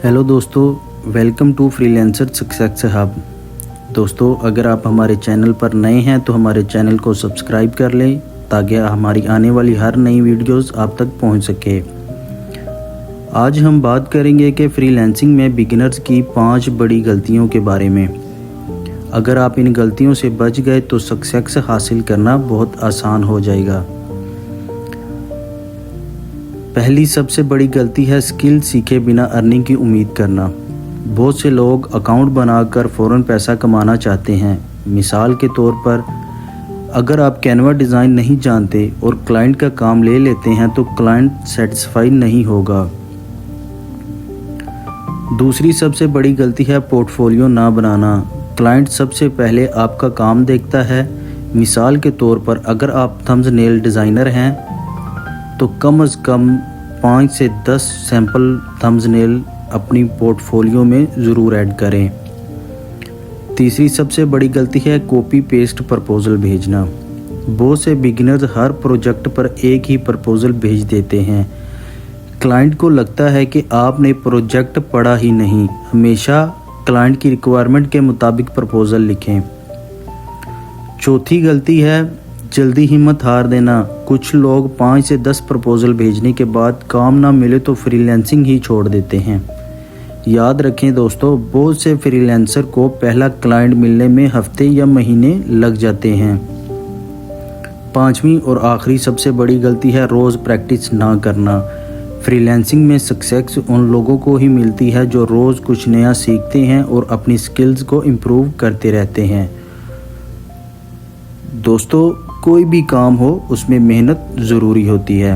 Hello दोस्तों, welcome to freelancer success hub. दोस्तों, अगर आप हमारे चैनल पर नए हैं तो हमारे चैनल को सब्सक्राइब कर लें ताकि हमारी आने वाली हर नई वीडियोस आप तक पहुंच सके। आज हम बात करेंगे कि फ्रीलांसिंग में बिगिनर्स की 5 बड़ी गलतियों के बारे में। अगर आप इन गलतियों से बच गए तो सक्सेस हासिल करना बहुत आसान हो जाएगा। पहली सबसे बड़ी गलती है स्किल सीखे बिना अर्निंग की उम्मीद करना। बहुत से लोग अकाउंट बनाकर फ़ौरन पैसा कमाना चाहते हैं। मिसाल के तौर पर, अगर आप कैनवा डिज़ाइन नहीं जानते और क्लाइंट का काम ले लेते हैं तो क्लाइंट सेटिस्फाइड नहीं होगा। दूसरी सबसे बड़ी गलती है पोर्टफोलियो ना बनाना। क्लाइंट सबसे पहले आपका काम देखता है। मिसाल के तौर पर, अगर आप थंबनेल डिज़ाइनर हैं तो कम से कम 5 से 10 सैंपल थंबनेल अपनी पोर्टफोलियो में ज़रूर ऐड करें। तीसरी सबसे बड़ी गलती है कॉपी पेस्ट प्रपोज़ल भेजना। बहुत से बिगिनर्स हर प्रोजेक्ट पर एक ही प्रपोज़ल भेज देते हैं। क्लाइंट को लगता है कि आपने प्रोजेक्ट पढ़ा ही नहीं। हमेशा क्लाइंट की रिक्वायरमेंट के मुताबिक प्रपोज़ल लिखें। चौथी गलती है जल्दी हिम्मत हार देना। कुछ लोग 5 से 10 प्रपोज़ल भेजने के बाद काम ना मिले तो फ्रीलांसिंग ही छोड़ देते हैं। याद रखें दोस्तों, बहुत से फ्रीलांसर को पहला क्लाइंट मिलने में हफ्ते या महीने लग जाते हैं। पांचवी और आखिरी सबसे बड़ी गलती है रोज़ प्रैक्टिस ना करना। फ्रीलांसिंग में सक्सेस उन लोगों को ही मिलती है जो रोज़ कुछ नया सीखते हैं और अपनी स्किल्स को इम्प्रूव करते रहते हैं। दोस्तों, कोई भी काम हो उसमें मेहनत ज़रूरी होती है।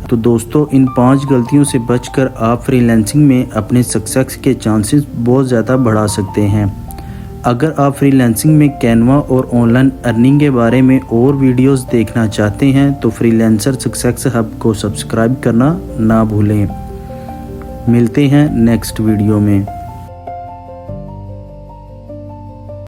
तो दोस्तों, इन 5 गलतियों से बचकर आप फ्रीलांसिंग में अपने सक्सेस के चांसेस बहुत ज़्यादा बढ़ा सकते हैं। अगर आप फ्रीलांसिंग में कैनवा और ऑनलाइन अर्निंग के बारे में और वीडियोस देखना चाहते हैं तो फ्रीलांसर सक्सेस हब को सब्सक्राइब करना ना भूलें। मिलते हैं नेक्स्ट वीडियो में।